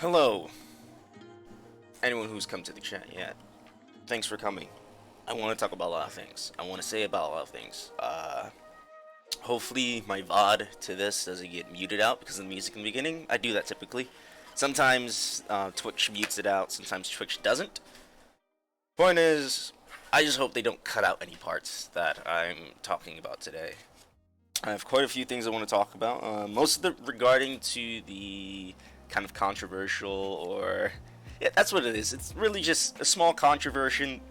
Hello, anyone who's come to the chat yet. Thanks for coming. I want to talk about a lot of things. I want to say about a lot of things. Hopefully my VOD to this doesn't get muted out because of the music in the beginning. I do that typically. Sometimes Twitch mutes it out, sometimes Twitch doesn't. Point is, I just hope they don't cut out any parts that I'm talking about today. I have quite a few things I want to talk about. Most of them regarding to the kind of controversial, or yeah, that's what it is. It's really just a small controversy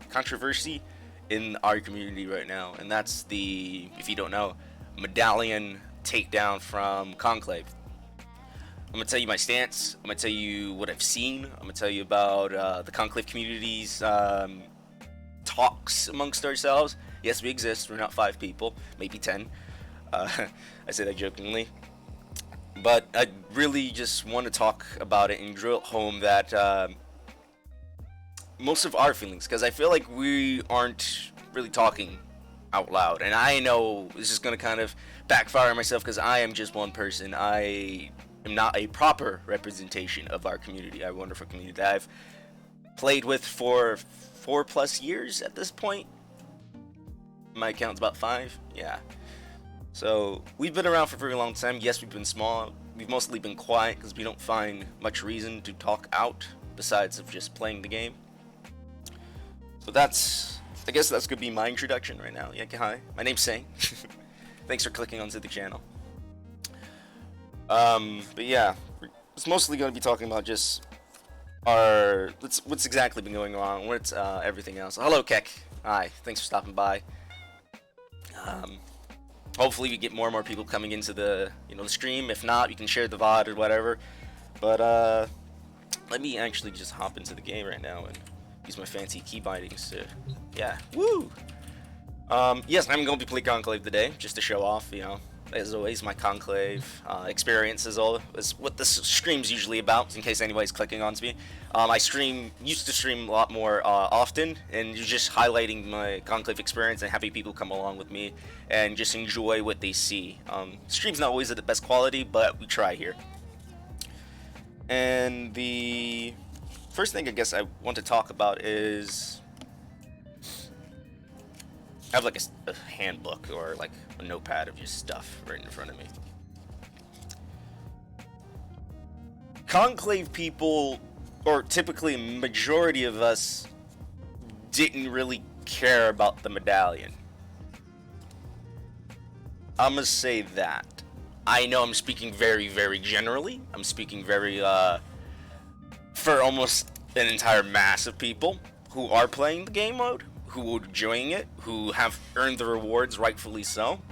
in our community right now, and that's the, if you don't know, medallion takedown from Conclave. I'm gonna tell you my stance. I'm gonna tell you what I've seen. I'm gonna tell you about the Conclave community's talks amongst ourselves. Yes, we exist. We're not 5 people, maybe 10. I say that jokingly. But I really just want to talk about it and drill it home that most of our feelings, because I feel like we aren't really talking out loud. And I know this is going to kind of backfire on myself because I am just one person. I am not a proper representation of our community, our wonderful community that I've played with for 4+ years at this point. My account's about 5, yeah. So we've been around for a very long time. Yes, we've been small. We've mostly been quiet because we don't find much reason to talk out besides of just playing the game. So I guess that's gonna be my introduction right now. Yeah, hi, my name's Sang. Thanks for clicking onto the channel. But yeah, it's mostly gonna be talking about just what's exactly been going on, what's everything else. Hello, Keck. Hi, thanks for stopping by. Hopefully we get more and more people coming into the the stream. If not, you can share the VOD or whatever. But let me actually just hop into the game right now and use my fancy key bindings to woo. Yes, I'm going to be playing Conclave today just to show off. As always, my Conclave experience is what this stream's usually about. In case anybody's clicking onto me, I used to stream a lot more often, and just highlighting my Conclave experience and having people come along with me and just enjoy what they see. Stream's not always at the best quality, but we try here. And the first thing I guess I want to talk about is I have like a handbook or like a notepad of just stuff right in front of me. Conclave people, or typically a majority of us, didn't really care about the medallion. I'm gonna say that. I know I'm speaking very, very generally. I'm speaking very, for almost an entire mass of people who are playing the game mode, who are enjoying it, who have earned the rewards, rightfully so.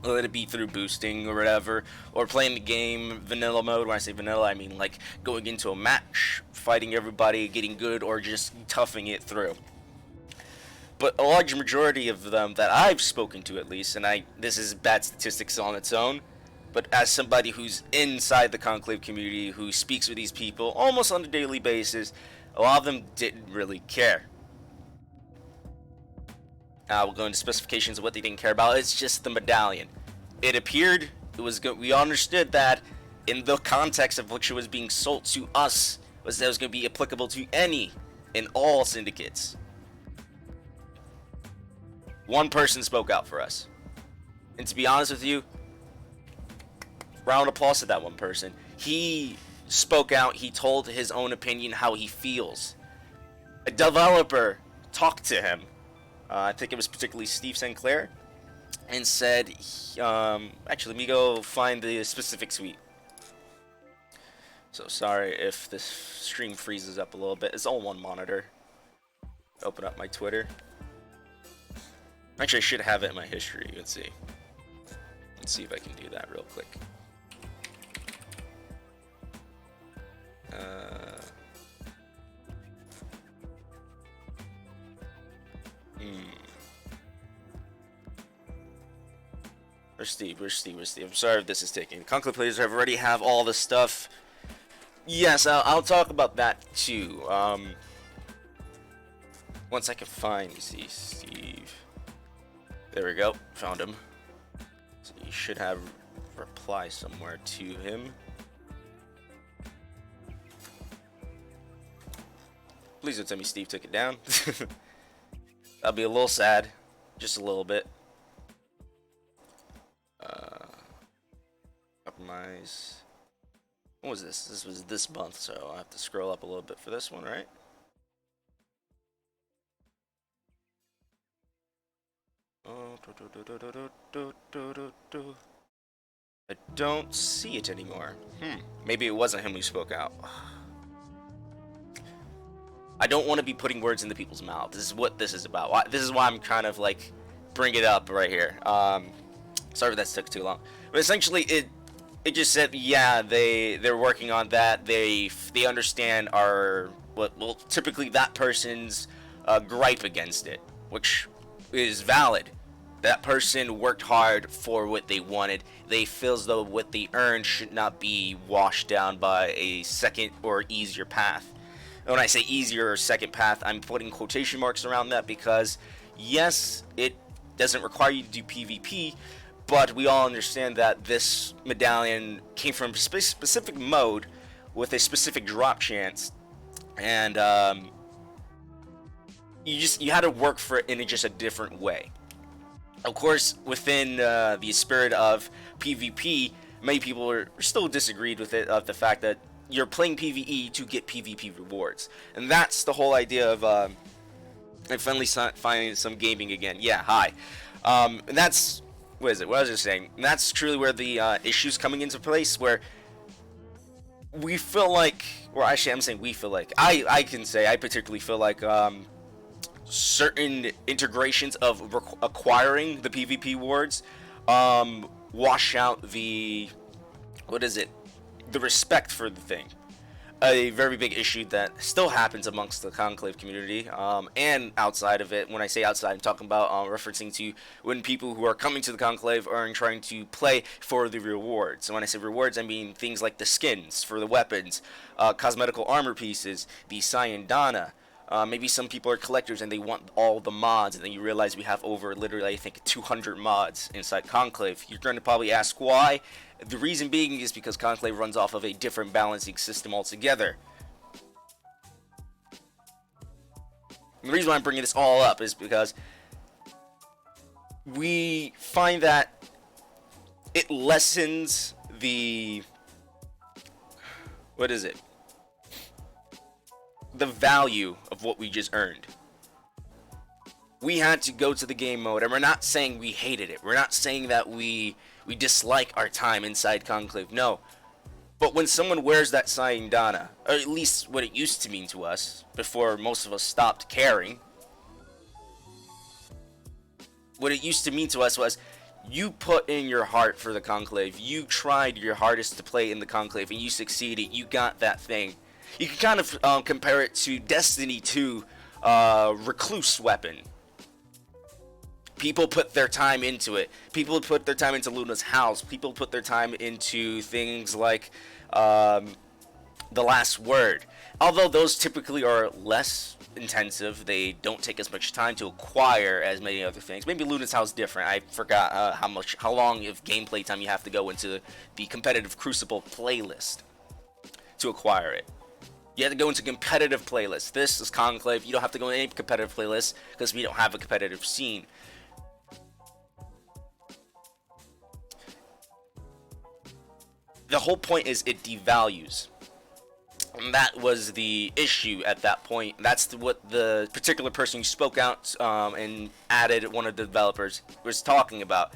Let it be through boosting or whatever, or playing the game vanilla mode. When I say vanilla, I mean like going into a match, fighting everybody, getting good, or just toughing it through. But a large majority of them that I've spoken to, at least, and this is bad statistics on its own, but as somebody who's inside the Conclave community, who speaks with these people almost on a daily basis, a lot of them didn't really care. We'll go into specifications of what they didn't care about. It's just the medallion. It appeared, it was good. We understood that in the context of which it was being sold to us, was that it was going to be applicable to any and all syndicates. One person spoke out for us. And to be honest with you, round of applause to that one person. He spoke out, he told his own opinion, how he feels. A developer talked to him. I think it was particularly Steve Sinclair, and said, actually, let me go find the specific tweet. So sorry if this stream freezes up a little bit. It's all one monitor. Open up my Twitter. Actually, I should have it in my history. Let's see. Let's see if I can do that real quick. Where's Steve? I'm sorry if this is taking. Conclave players already have all the stuff. Yes, I'll talk about that too. Once I can find, Steve. There we go, found him. So you should have reply somewhere to him. Please don't tell me Steve took it down. That'll be a little sad. Just a little bit. Compromise. What was this? This was this month, so I have to scroll up a little bit for this one, right? I don't see it anymore. Maybe it wasn't him who spoke out. I don't want to be putting words into people's mouth. This is what this is about. This is why I'm kind of like bring it up right here. Sorry if that took too long. But essentially, it just said, yeah, they're working on that. They understand well, typically that person's gripe against it, which is valid. That person worked hard for what they wanted. They feel as though what they earned should not be washed down by a second or easier path. And when I say easier or second path, I'm putting quotation marks around that because, yes, it doesn't require you to do PvP, but we all understand that this medallion came from a specific mode with a specific drop chance, and you had to work for it in just a different way. Of course, within the spirit of PvP, many people are still disagreed with it, of the fact that you're playing PvE to get PvP rewards. And that's the whole idea of, I finally finding some gaming again. Yeah, hi. And that's, what is it? What was I saying? And that's truly where the issues coming into place, where we feel like, or actually I'm saying we feel like, I can say, I particularly feel like, certain integrations of acquiring the PvP rewards wash out the, what is it, the respect for the thing. A very big issue that still happens amongst the Conclave community, and outside of it. When I say outside, I'm talking about referencing to when people who are coming to the Conclave are trying to play for the rewards. And when I say rewards, I mean things like the skins for the weapons, cosmetical armor pieces, the Sayandana. Maybe some people are collectors and they want all the mods, and then you realize we have over literally, I think, 200 mods inside Conclave. You're going to probably ask why. The reason being is because Conclave runs off of a different balancing system altogether. And the reason why I'm bringing this all up is because we find that it lessens the, what is it? The value of what we just earned. We had to go to the game mode, and we're not saying we hated it. We're not saying that we dislike our time inside Conclave. No. But when someone wears that Sayandana, or at least what it used to mean to us, before most of us stopped caring, what it used to mean to us was, you put in your heart for the Conclave, you tried your hardest to play in the Conclave, and you succeeded, you got that thing. You can kind of compare it to Destiny 2 Recluse weapon. People put their time into it. People put their time into Luna's house. People put their time into things like The Last Word. Although those typically are less intensive, they don't take as much time to acquire as many other things. Maybe Luna's house different. I forgot how long of gameplay time you have to go into the competitive Crucible playlist to acquire it. You have to go into competitive playlists. This is Conclave. You don't have to go in any competitive playlists because we don't have a competitive scene. The whole point is it devalues. And that was the issue at that point. That's what the particular person who spoke out and added one of the developers was talking about.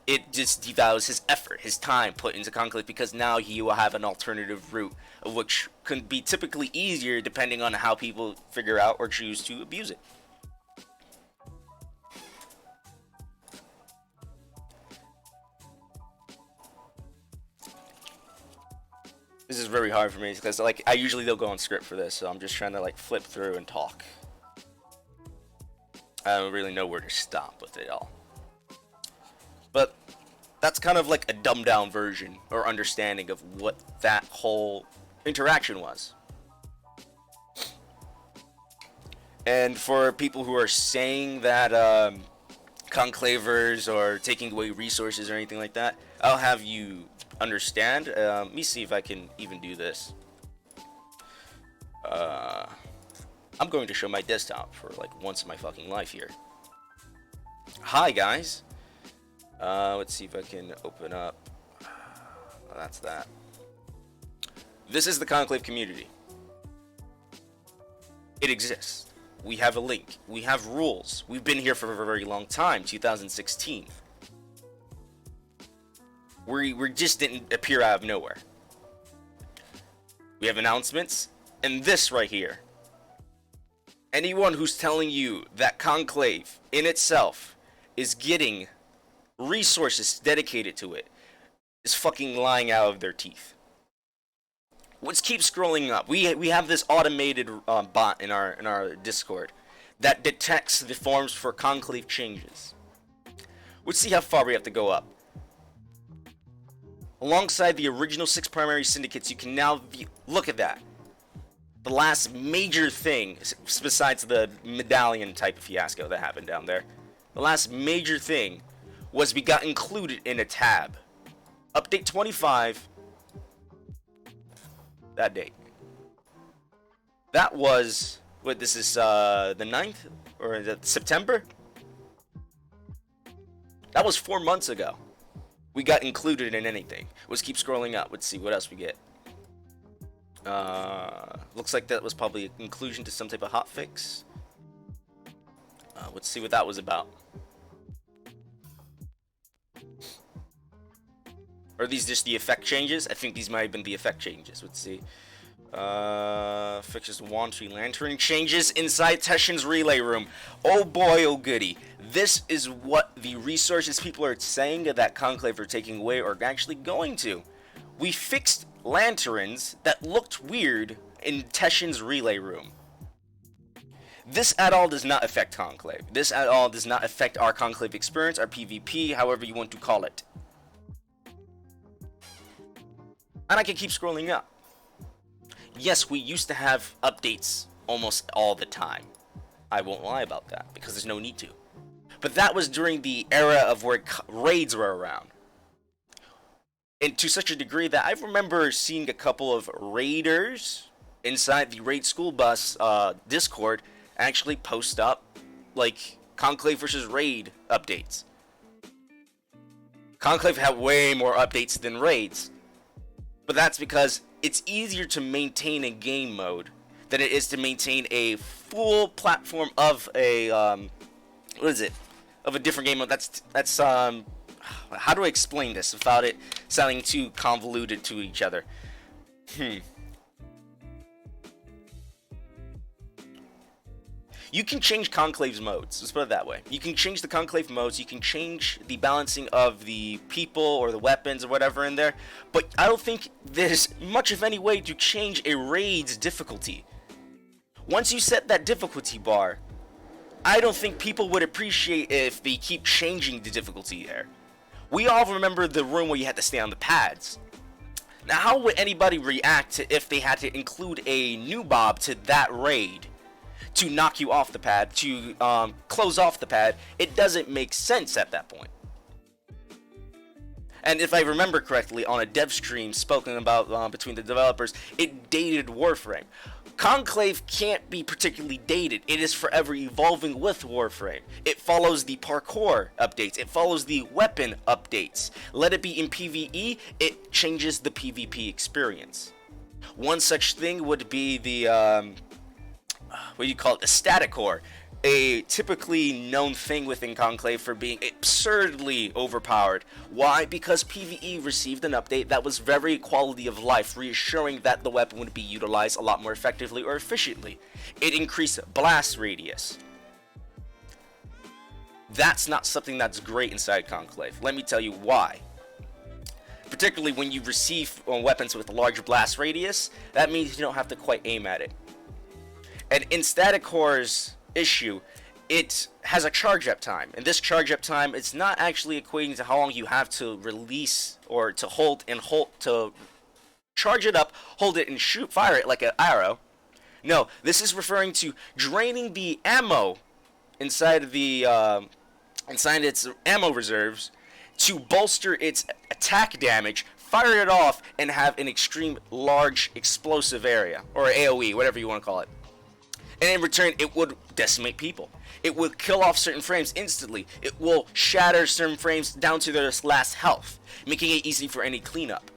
It just devalues his effort, his time put into Conclave, because now he will have an alternative route, of which can be typically easier depending on how people figure out or choose to abuse it. This is very hard for me because, like, I usually don't go on script for this, so I'm just trying to, like, flip through and talk. I don't really know where to stop with it all. But that's kind of like a dumbed down version or understanding of what that whole interaction was. And for people who are saying that conclavers are taking away resources or anything like that, I'll have you understand. Let me see if I can even do this. I'm going to show my desktop for like once in my fucking life here. Hi guys. Let's see if I can open up. Oh, that's that. This is the Conclave Community. It exists. We have a link. We have rules. We've been here for a very long time, 2016. We just didn't appear out of nowhere. We have announcements, and this right here. Anyone who's telling you that Conclave in itself is getting resources dedicated to it is fucking lying out of their teeth. Let's keep scrolling up. We have this automated bot in our Discord that detects the forms for Conclave changes. Let's see how far we have to go up. Alongside the original 6 primary syndicates, you can now look at that. The last major thing, besides the medallion type of fiasco that happened down there, the last major thing was we got included in a tab. Update 25. That date. That was, what, this is the 9th? Or is it September? That was 4 months ago. We got included in anything. Let's keep scrolling up. Let's see what else we get. Looks like that was probably an inclusion to some type of hotfix. Let's see what that was about. Or are these just the effect changes? I think these might have been the effect changes. Let's see. Fixes Wand Tree Lantern changes inside Teshin's relay room. Oh boy, oh goody. This is what the resources people are saying that Conclave are taking away or actually going to. We fixed lanterns that looked weird in Teshin's relay room. This at all does not affect Conclave. This at all does not affect our Conclave experience, our PvP, however you want to call it. And I can keep scrolling up. Yes, we used to have updates almost all the time. I won't lie about that, because there's no need to. But that was during the era of where raids were around. And to such a degree that I remember seeing a couple of raiders inside the Raid School Bus Discord actually post up, like, Conclave versus Raid updates. Conclave had way more updates than raids. But that's because it's easier to maintain a game mode than it is to maintain a full platform of a what is it? Of a different game mode. That's how do I explain this without it sounding too convoluted to each other? You can change Conclave's modes. Let's put it that way. You can change the Conclave modes. You can change the balancing of the people or the weapons or whatever in there. But I don't think there's much of any way to change a raid's difficulty. Once you set that difficulty bar, I don't think people would appreciate if they keep changing the difficulty there. We all remember the room where you had to stay on the pads. Now, how would anybody react if they had to include a new mob to that raid? To knock you off the pad, to close off the pad, it doesn't make sense at that point. And if I remember correctly, on a dev stream spoken about between the developers, it dated Warframe. Conclave can't be particularly dated. It is forever evolving with Warframe. It follows the parkour updates. It follows the weapon updates. Let it be in PvE, it changes the PvP experience. One such thing would be the what do you call it? The static core, a typically known thing within Conclave for being absurdly overpowered. Why? Because PvE received an update that was very quality of life, reassuring that the weapon would be utilized a lot more effectively or efficiently. It increased blast radius. That's not something that's great inside Conclave. Let me tell you why. Particularly when you receive weapons with a larger blast radius, that means you don't have to quite aim at it. And in Static Core's issue, it has a charge up time. And this charge up time, it's not actually equating to how long you have to release or to hold to charge it up, hold it, and fire it like an arrow. No, this is referring to draining the ammo inside its ammo reserves to bolster its attack damage, fire it off, and have an extreme large explosive area, or AoE, whatever you want to call it. And in return, it would decimate people. It will kill off certain frames instantly. It will shatter certain frames down to their last health, making it easy for any cleanup.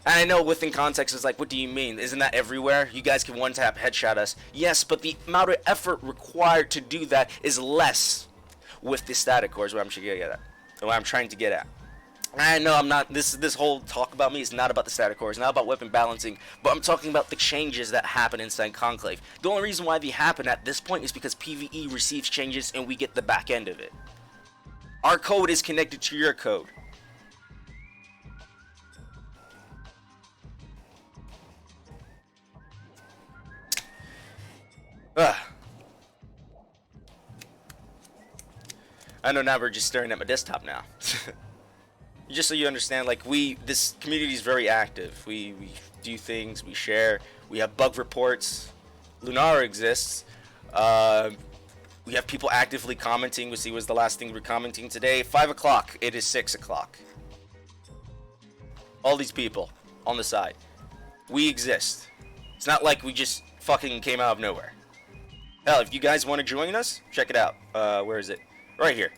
And I know within context it's like, what do you mean? Isn't that everywhere? You guys can one-tap headshot us. Yes, but the amount of effort required to do that is less with the static cores, what I'm trying to get at. I know I'm not, this whole talk about me is not about the static core, it's not about weapon balancing, but I'm talking about the changes that happen inside Conclave. The only reason why they happen at this point is because PvE receives changes and we get the back end of it. Our code is connected to your code. I know now we're just staring at my desktop now. Just so you understand, like, this community is very active. We do things, we share, we have bug reports. Lunara exists. We have people actively commenting. We see what's the last thing we're commenting today. 5 o'clock. It is 6 o'clock. All these people on the side. We exist. It's not like we just fucking came out of nowhere. Hell, if you guys want to join us, check it out. Where is it? Right here.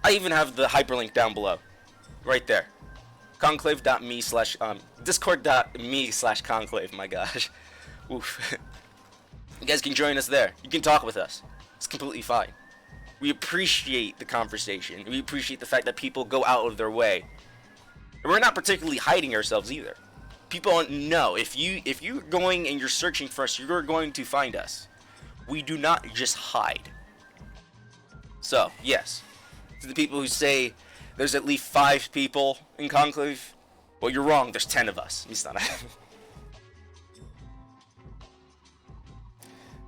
I even have the hyperlink down below. Right there. Conclave.me slash discord.me slash conclave. My gosh. Oof. You guys can join us there. You can talk with us. It's completely fine. We appreciate the conversation. We appreciate the fact that people go out of their way. And we're not particularly hiding ourselves either. People know if you're going and you're searching for us, you're going to find us. We do not just hide. So, yes. To the people who say there's at least 5 people in Conclave, well, you're wrong. There's 10 of us. It's not.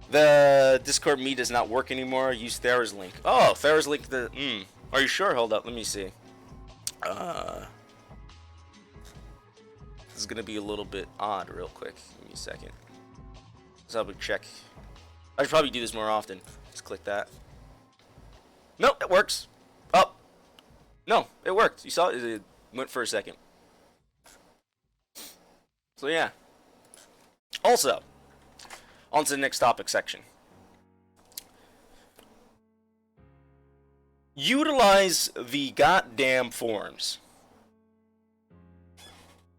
The Discord me does not work anymore. Use Thera's link. Oh, Thera's link. Are you sure? Hold up. Let me see. This is gonna be a little bit odd. Real quick. Give me a second. Let's have a check. I should probably do this more often. Just click that. Nope, it works. Oh. No, it worked. You saw it? It went for a second. So yeah. Also, on to the next topic section. Utilize the goddamn forums.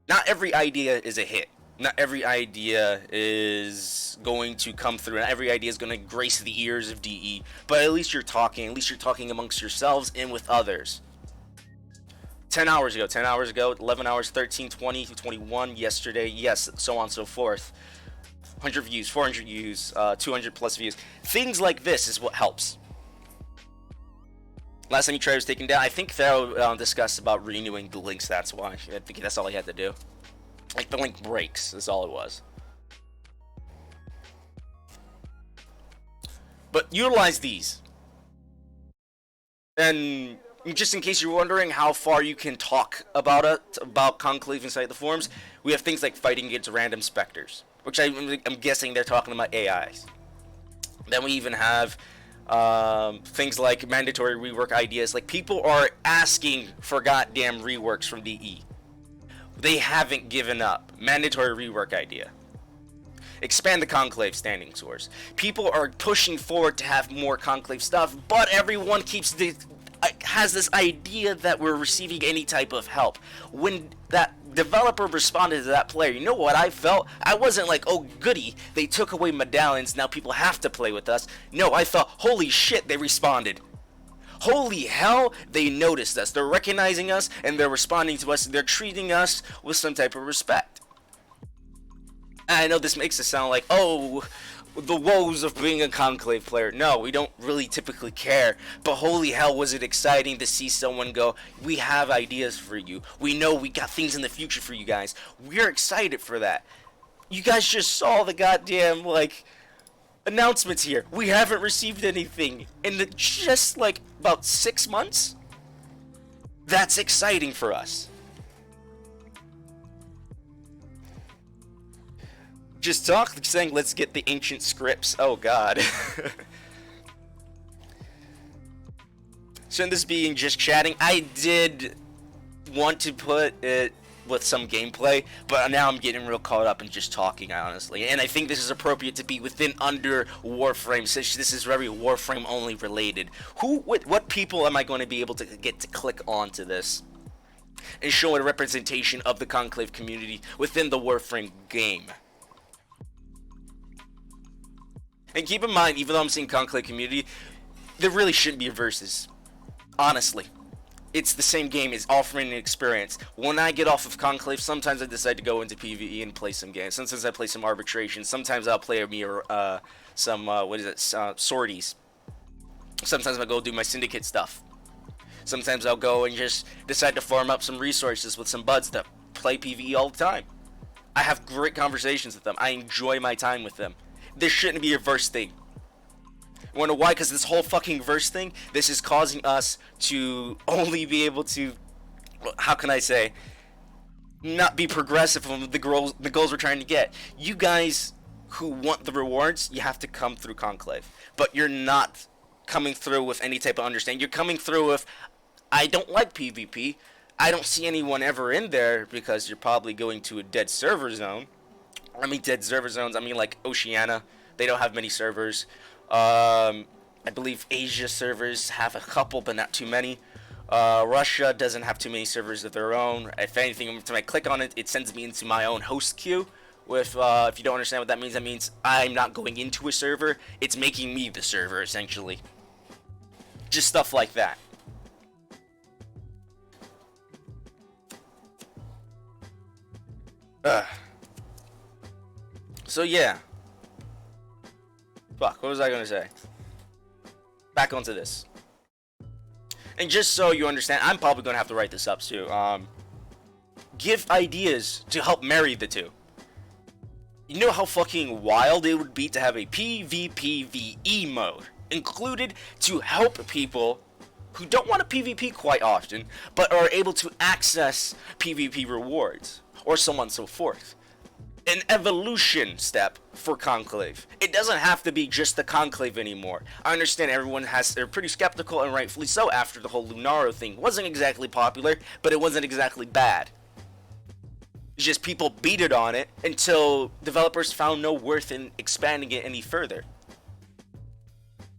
Not every idea is a hit. Not every idea is going to come through. Not every idea is going to grace the ears of DE. But at least you're talking. At least you're talking amongst yourselves and with others. 10 hours ago, 11 hours, 13, 20, 21, yesterday, yes, so on and so forth. 100 views, 400 views, 200 plus views. Things like this is what helps. Last time he tried was taken down. I think Theo discussed about renewing the links, that's why. I think that's all he had to do. Like, the link breaks, is all it was. But utilize these. And just in case you're wondering how far you can talk about it, about Conclave inside the forums, we have things like fighting against random specters, which I'm guessing they're talking about AIs. Then we even have things like mandatory rework ideas. Like, people are asking for goddamn reworks from DE. They haven't given up. Mandatory rework idea. Expand the Conclave standing source. People are pushing forward to have more Conclave stuff, but everyone has this idea that we're receiving any type of help. When that developer responded to that player, you know what I felt? I wasn't like, oh goody, they took away medallions, now people have to play with us. No, I thought, holy shit, they responded. Holy hell, they noticed us. They're recognizing us, and they're responding to us, and they're treating us with some type of respect. And I know this makes it sound like, oh, the woes of being a Conclave player. No, we don't really typically care. But holy hell, was it exciting to see someone go, we have ideas for you. We know we got things in the future for you guys. We're excited for that. You guys just saw the goddamn, like, announcements here. We haven't received anything in just, like, about 6 months. That's exciting for us. Just talk, saying, let's get the ancient scripts. Oh, God. Shouldn't this being just chatting? I did want to put it with some gameplay, but now I'm getting real caught up in just talking, honestly. And I think this is appropriate to be within under Warframe, since this is very Warframe only related. What people am I going to be able to get to click onto this and show a representation of the Conclave community within the Warframe game? And keep in mind, even though I'm saying Conclave community, there really shouldn't be verses. Honestly. It's the same game, it's offering an experience. When I get off of Conclave, sometimes I decide to go into PvE and play some games. Sometimes I play some arbitration. Sometimes I'll play some sorties. Sometimes I'll go do my syndicate stuff. Sometimes I'll go and just decide to farm up some resources with some buds that play PvE all the time. I have great conversations with them. I enjoy my time with them. There shouldn't be a verse thing. You wanna know why? Because this whole fucking verse thing, this is causing us to only be able to, how can I say, not be progressive from the goals we're trying to get. You guys who want the rewards, you have to come through Conclave. But you're not coming through with any type of understanding. You're coming through with, I don't like PvP. I don't see anyone ever in there, because you're probably going to a dead server zone. I mean dead server zones, I mean like Oceania. They don't have many servers. I believe Asia servers have a couple, but not too many. Russia doesn't have too many servers of their own. If anything, when I click on it, it sends me into my own host queue. With, if you don't understand what that means I'm not going into a server. It's making me the server, essentially. Just stuff like that. So yeah. Fuck, what was I gonna say? Back onto this. And just so you understand, I'm probably gonna have to write this up too. Give ideas to help marry the two. You know how fucking wild it would be to have a PvPvE mode included to help people who don't want to PvP quite often, but are able to access PvP rewards, or so on and so forth. An evolution step for Conclave. It doesn't have to be just the Conclave anymore. I understand they're pretty skeptical, and rightfully so, after the whole Lunaro thing. Wasn't exactly popular, but it wasn't exactly bad. It's just people beat it on it until developers found no worth in expanding it any further.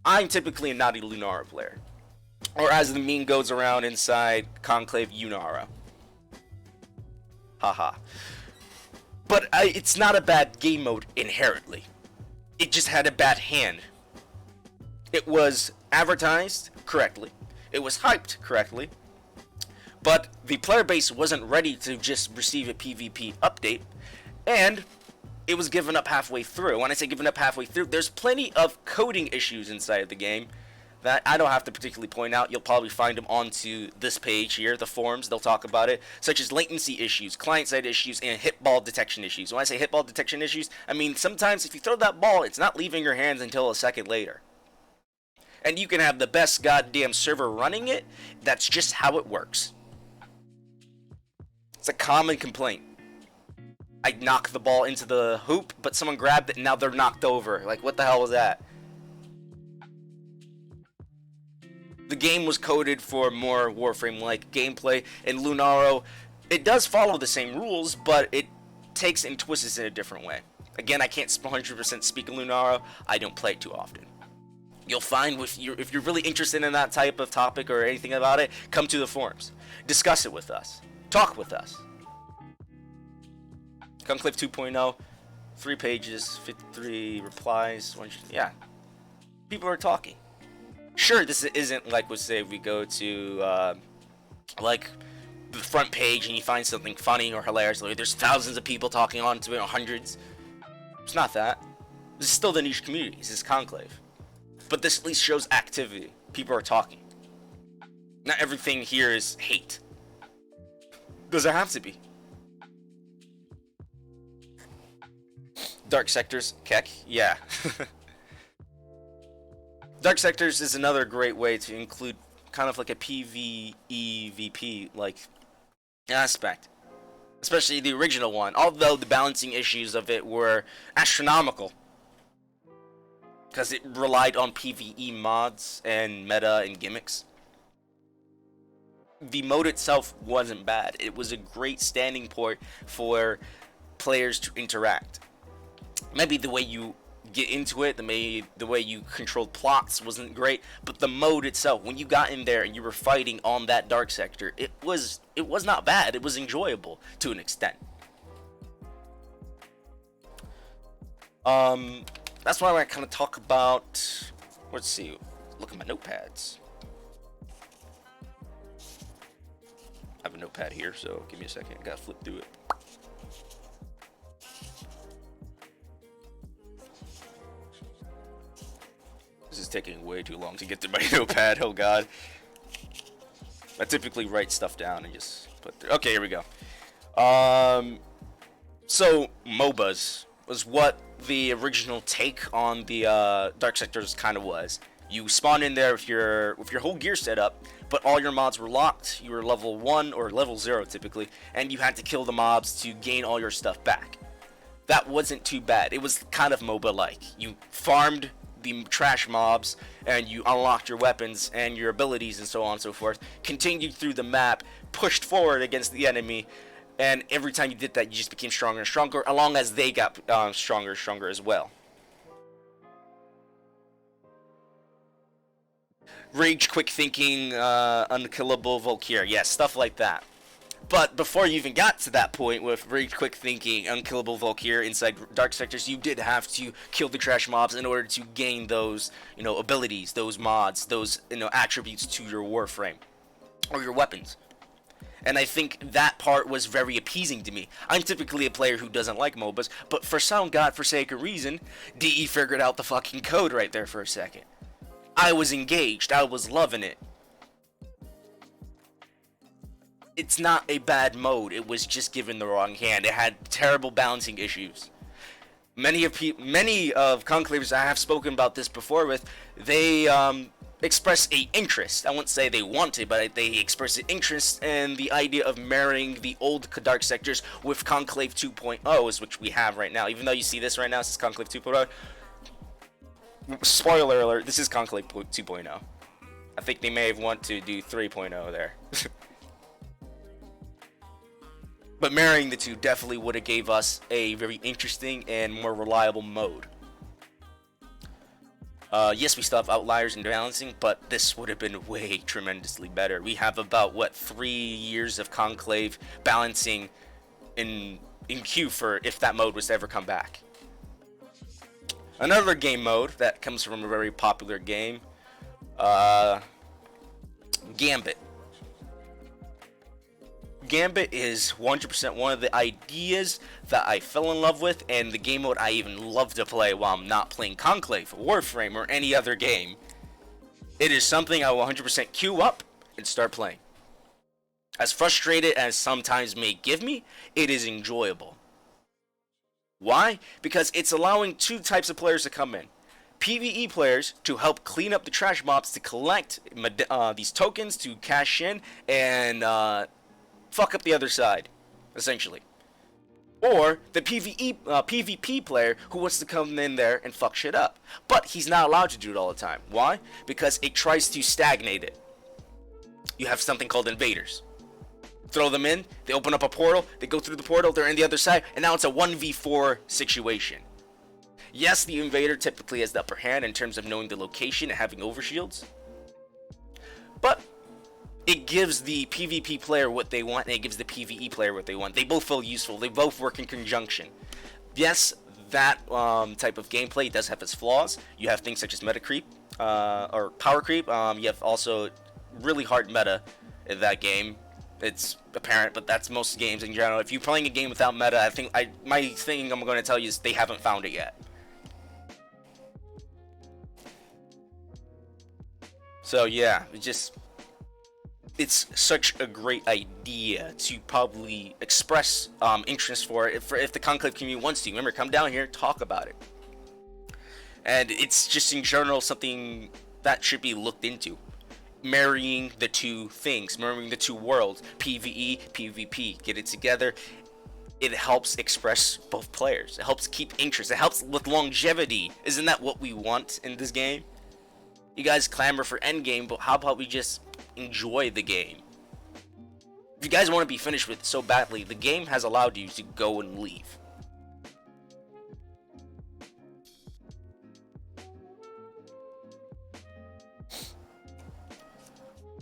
I'm typically not a Lunaro player. Or as the meme goes around inside Conclave, Unara. Haha. But it's not a bad game mode inherently. It just had a bad hand. It was advertised correctly. It was hyped correctly. But the player base wasn't ready to just receive a PvP update. And it was given up halfway through. When I say given up halfway through, there's plenty of coding issues inside of the game that I don't have to particularly point out. You'll probably find them onto this page here, the forums. They'll talk about it, such as latency issues, client-side issues, and hitball detection issues. When I say hitball detection issues, I mean sometimes if you throw that ball, it's not leaving your hands until a second later. And you can have the best goddamn server running it. That's just how it works. It's a common complaint. I knock the ball into the hoop, but someone grabbed it and now they're knocked over. Like, what the hell was that? The game was coded for more Warframe-like gameplay, and Lunaro, it does follow the same rules, but it takes and twists it in a different way. Again, I can't 100% speak of Lunaro. I don't play it too often. You'll find if you're really interested in that type of topic or anything about it, come to the forums. Discuss it with us. Talk with us. Conclave 2.0, 3 pages, 53 replies. Yeah. People are talking. Sure, this isn't like, let's say, if we go to, like, the front page and you find something funny or hilarious. Like, there's thousands of people talking on to it, or hundreds. It's not that. This is still the niche community. This is Conclave. But this at least shows activity. People are talking. Not everything here is hate. Does it have to be? Dark sectors, Keck? Yeah. Dark sectors is another great way to include kind of like a PvEVP like aspect, especially the original one, although the balancing issues of it were astronomical because it relied on PvE mods and meta and gimmicks. the mode itself wasn't bad. It was a great standing point for players to interact. Maybe the way you get into it, the way you controlled plots wasn't great, but the mode itself, when you got in there and you were fighting on that dark sector, it was not bad. It was enjoyable to an extent. That's why I kind of talk about. Let's see. Look at my notepads. I have a notepad here, so give me a second. I gotta flip through it. This is taking way too long to get to my notepad. Oh god. I typically write stuff down and just put through. Okay, here we go. So MOBAs was what the original take on the dark sectors kind of was. You spawn in there with your whole gear set up, but all your mods were locked. You were level 1 or level 0 typically, and you had to kill the mobs to gain all your stuff back. That wasn't too bad. It was kind of MOBA-like. You farmed the trash mobs, and you unlocked your weapons and your abilities and so on and so forth. Continued through the map, pushed forward against the enemy, and every time you did that, you just became stronger and stronger, along as they got stronger and stronger as well. Rage, quick thinking, unkillable Valkyrie, yes, stuff like that. But before you even got to that point with Rage, quick thinking, unkillable Valkyrie inside dark sectors, you did have to kill the trash mobs in order to gain those, abilities, those mods, those, attributes to your Warframe or your weapons. And I think that part was very appeasing to me. I'm typically a player who doesn't like MOBAs, but for some godforsaken reason, DE figured out the fucking code right there for a second. I was engaged. I was loving it. It's not a bad mode. It was just given the wrong hand. It had terrible balancing issues. Many of Conclaves I have spoken about this before with, they express a interest. I won't say they want it, but they express an interest in the idea of marrying the old dark sectors with Conclave 2.0, which we have right now. Even though you see this right now, this is Conclave 2.0. Spoiler alert, this is Conclave 2.0. I think they may have wanted to do 3.0 there. But marrying the two definitely would have gave us a very interesting and more reliable mode. Yes, we still have outliers and balancing, but this would have been way tremendously better. We have about, 3 years of Conclave balancing in queue for if that mode was to ever come back. Another game mode that comes from a very popular game, Gambit. Gambit is 100% one of the ideas that I fell in love with, and the game mode I even love to play while I'm not playing Conclave, Warframe, or any other game. It is something I will 100% queue up and start playing. As frustrated as sometimes may give me, it is enjoyable. Why? Because it's allowing two types of players to come in. PvE players to help clean up the trash mobs to collect these tokens to cash in and fuck up the other side, essentially. Or the PvP player who wants to come in there and fuck shit up. But he's not allowed to do it all the time. Why? Because it tries to stagnate it. You have something called invaders. Throw them in, they open up a portal, they go through the portal, they're on the other side, and now it's a 1v4 situation. Yes, the invader typically has the upper hand in terms of knowing the location and having overshields. But it gives the PvP player what they want, and it gives the PvE player what they want. They both feel useful, they both work in conjunction. Yes, that type of gameplay does have its flaws. You have things such as meta creep, or power creep. You have also really hard meta in that game. It's apparent, but that's most games in general. If you're playing a game without meta, I think my thing I'm going to tell you is they haven't found it yet. So yeah, it's such a great idea to probably express interest for it if the Conclave community wants to. Remember, come down here, talk about it. And it's just in general something that should be looked into. Marrying the two things, marrying the two worlds, PvE, PvP, get it together. It helps express both players. It helps keep interest. It helps with longevity. Isn't that what we want in this game? You guys clamor for endgame, but how about we just enjoy the game? If you guys want to be finished with so badly, the game has allowed you to go and leave.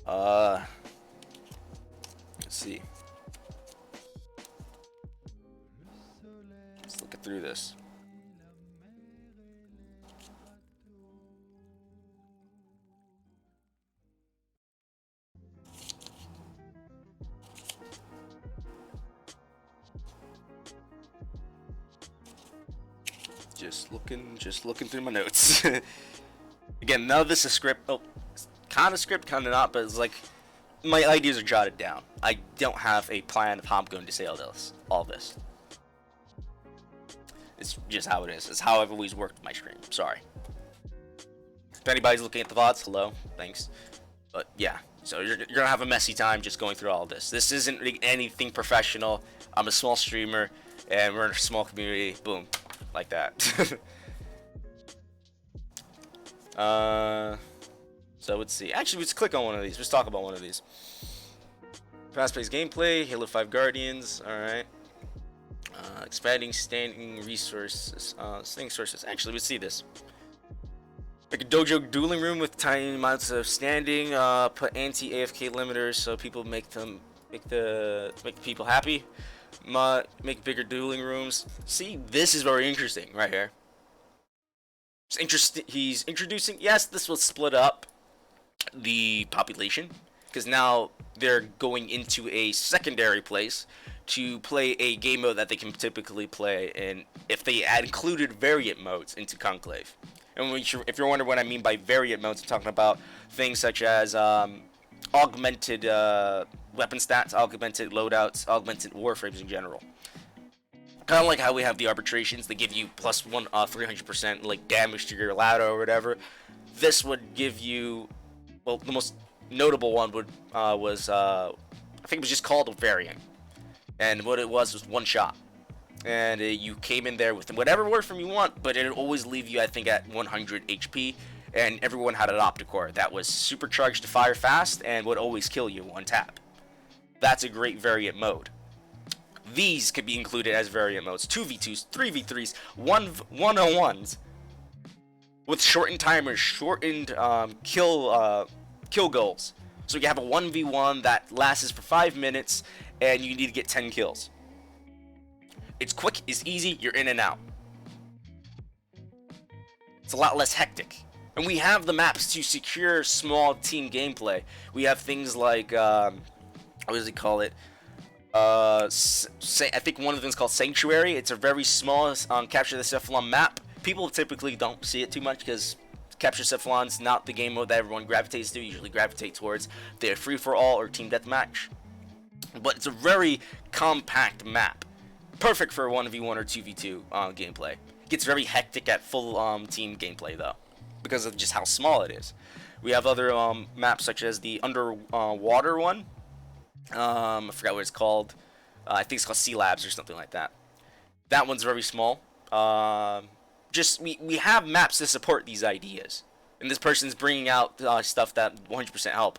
Let's see. Let's look through this. Just looking through my notes. Again, none of this is script. Oh, kind of script, kind of not, but it's like my ideas are jotted down. I don't have a plan of how I'm going to say all this. It's just how it is. It's how I've always worked my stream. Sorry. If anybody's looking at the VODs, hello, thanks. But yeah, so you're gonna have a messy time just going through all of this. This isn't anything professional. I'm a small streamer, and we're in a small community. Boom, like that. So let's see. Actually, let's click on one of these. Let's talk about one of these. Fast-paced gameplay, Halo 5 Guardians. All right. Expanding standing resources. Standing sources. Actually, let's see this. Like a dojo dueling room with tiny amounts of standing. Put anti-AFK limiters so people make the people happy. Make bigger dueling rooms. See, this is very interesting right here. It's interesting. He's introducing. Yes, this will split up the population because now they're going into a secondary place to play a game mode that they can typically play, and if they had included variant modes into Conclave. And if you're wondering what I mean by variant modes, I'm talking about things such as augmented weapon stats, augmented loadouts, augmented warframes in general. Kind of like how we have the arbitrations that give you plus 300% like damage to your ladder or whatever. This would give you, well, the most notable one was I think it was just called a variant, and what it was one shot, and you came in there with whatever warframe you want, but it would always leave you I think at 100 HP, and everyone had an opticore that was supercharged to fire fast and would always kill you one tap. That's a great variant mode. These could be included as variant modes: 2v2s, 3v3s, 1v1s, with shortened timers, shortened kill goals. So you have a 1v1 that lasts for 5 minutes, and you need to get 10 kills. It's quick, it's easy, you're in and out. It's a lot less hectic. And we have the maps to secure small team gameplay. We have things like, what does he call it? I think one of them is called Sanctuary. It's a very small Capture the Cephalon map. People typically don't see it too much because Capture Cephalon's not the game mode that everyone gravitates to. Usually gravitate towards the free-for-all or team deathmatch. But it's a very compact map. Perfect for 1v1 or 2v2 gameplay. It gets very hectic at full team gameplay though, because of just how small it is. We have other maps such as the underwater one. I forgot what it's called. I think it's called Sea Labs or something like that. That one's very small. We have maps to support these ideas, and this person's bringing out stuff that 100% help.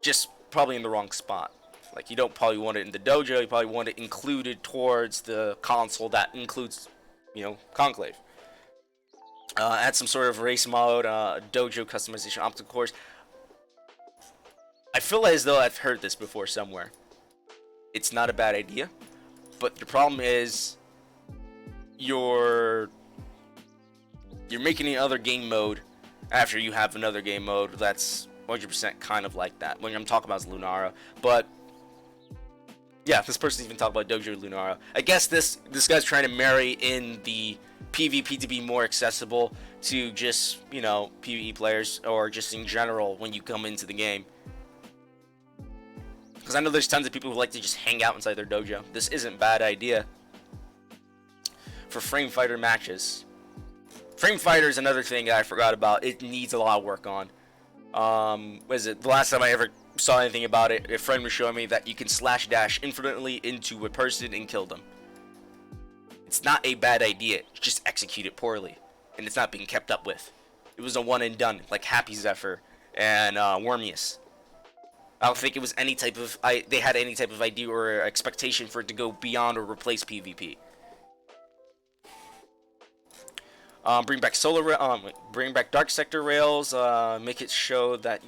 Just probably in the wrong spot. Like, you don't probably want it in the dojo. You probably want it included towards the console that includes, Conclave. Add some sort of race mode, dojo customization, obstacle course. I feel as though I've heard this before somewhere. It's not a bad idea, but the problem is you're making another game mode after you have another game mode that's 100% kind of like that. When I'm talking about is Lunara, but yeah, this person's even talking about Dojo Lunara. I guess this guy's trying to marry in the PvP to be more accessible to just, PvE players, or just in general when you come into the game. Because I know there's tons of people who like to just hang out inside their dojo. This isn't a bad idea for frame fighter matches. Frame fighter is another thing that I forgot about. It needs a lot of work on. What is it? The last time I ever saw anything about it, a friend was showing me that you can slash dash infinitely into a person and kill them. It's not a bad idea. Just execute it poorly, and it's not being kept up with. It was a one and done, like Happy Zephyr and Wormius. I don't think it was any type of they had any type of idea or expectation for it to go beyond or replace PvP. Bring back dark sector rails. Make it show that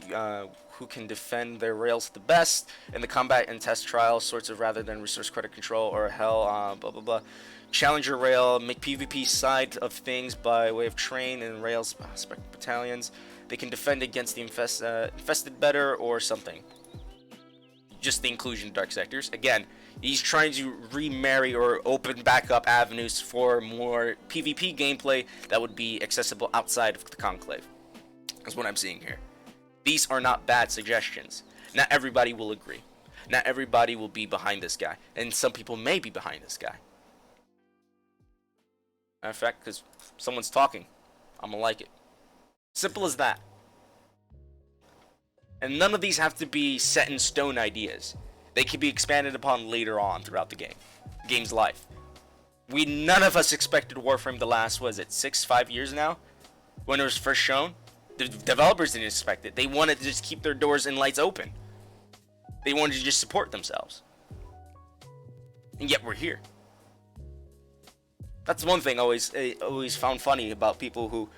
who can defend their rails the best in the combat and test trials, sorts of rather than resource credit control or hell. Blah blah blah. Challenger rail. Make PvP side of things by way of train and rails spec battalions. They can defend against the infested better or something. Just the inclusion of dark sectors. Again, he's trying to remarry or open back up avenues for more PvP gameplay that would be accessible outside of the Conclave. That's what I'm seeing here. These are not bad suggestions. Not everybody will agree. Not everybody will be behind this guy. And some people may be behind this guy. Matter of fact, because someone's talking, I'm gonna like it. Simple as that. And none of these have to be set in stone ideas. They can be expanded upon later on throughout the game's life. None of us expected Warframe to last, was it 5 years now? When it was first shown? The developers didn't expect it. They wanted to just keep their doors and lights open. They wanted to just support themselves. And yet we're here. That's one thing I always found funny about people who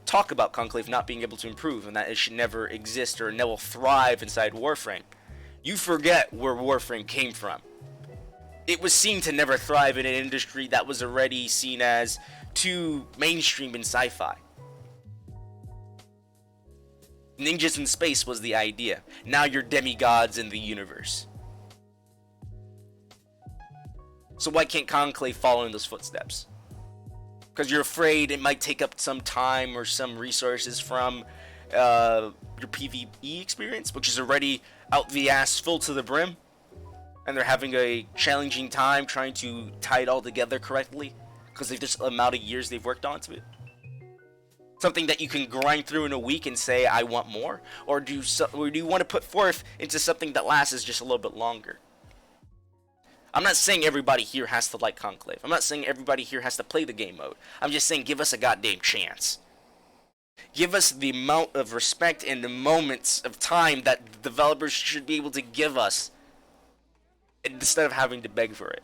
talk about Conclave not being able to improve and that it should never exist or never thrive inside Warframe. You forget where Warframe came from. It was seen to never thrive in an industry that was already seen as too mainstream in sci-fi. Ninjas in space was the idea. Now you're demigods in the universe. So why can't Conclave follow in those footsteps? Because you're afraid it might take up some time or some resources from your PvE experience, which is already out the ass full to the brim, and they're having a challenging time trying to tie it all together correctly because of just the amount of years they've worked onto it. Something that you can grind through in a week and say, I want more, or do you want to put forth into something that lasts just a little bit longer? I'm not saying everybody here has to like Conclave. I'm not saying everybody here has to play the game mode. I'm just saying give us a goddamn chance. Give us the amount of respect and the moments of time that the developers should be able to give us instead of having to beg for it.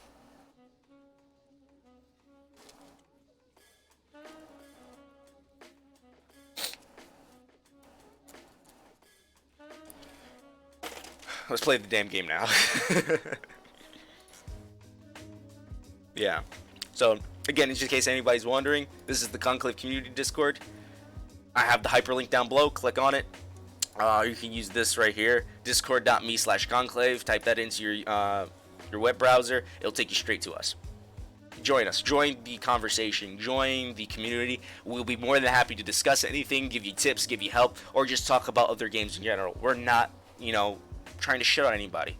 Let's play the damn game now. Yeah. So, again, in case anybody's wondering, this is the Conclave Community Discord. I have the hyperlink down below. Click on it. You can use this right here, discord.me/conclave. Type that into your web browser. It'll take you straight to us. Join us. Join the conversation. Join the community. We'll be more than happy to discuss anything, give you tips, give you help, or just talk about other games in general. We're not, trying to shit on anybody.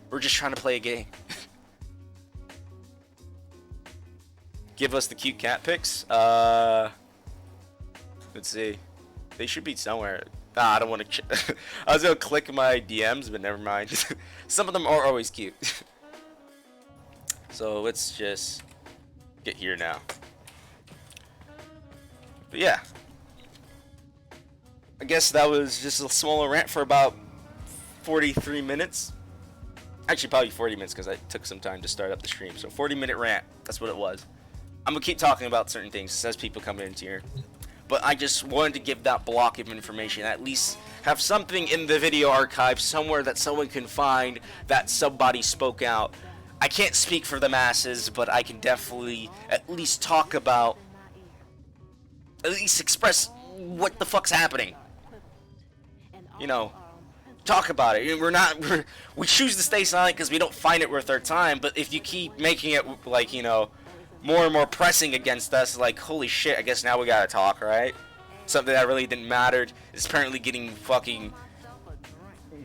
We're just trying to play a game. Give us the cute cat pics. Let's see. They should be somewhere. I don't want to. I was gonna click my DMs, but never mind. Some of them are always cute. So let's just get here now. But yeah, I guess that was just a smaller rant for about 43 minutes. Actually, probably 40 minutes because I took some time to start up the stream. So 40-minute rant. That's what it was. I'm gonna keep talking about certain things as people come into here. But I just wanted to give that block of information, at least have something in the video archive somewhere that someone can find that somebody spoke out. I can't speak for the masses, but I can definitely at least talk about, at least express what the fuck's happening. Talk about it. We choose to stay silent because we don't find it worth our time, but if you keep making it like, more and more pressing against us, like, holy shit, I guess now we gotta talk, right? Something that really didn't matter is apparently getting fucking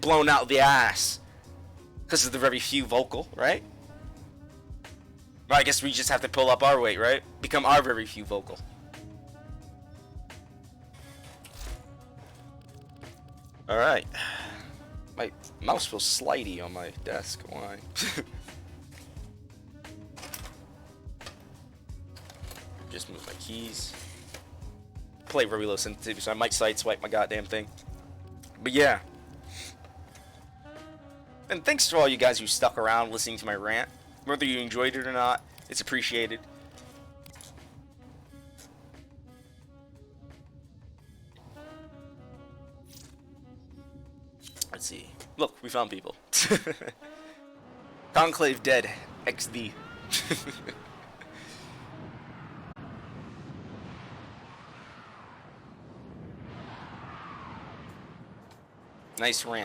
blown out the ass because of the very few vocal, right? Well, I guess we just have to pull up our weight, right? Become our very few vocal. Alright. My mouse feels slidey on my desk. Why? Just move my keys. Play very low sensitivity, so I might sideswipe my goddamn thing. But yeah, And thanks to all you guys who stuck around listening to my rant. Whether you enjoyed it or not, it's appreciated. Let's see. Look, we found people. Conclave dead. XD. Nice rant.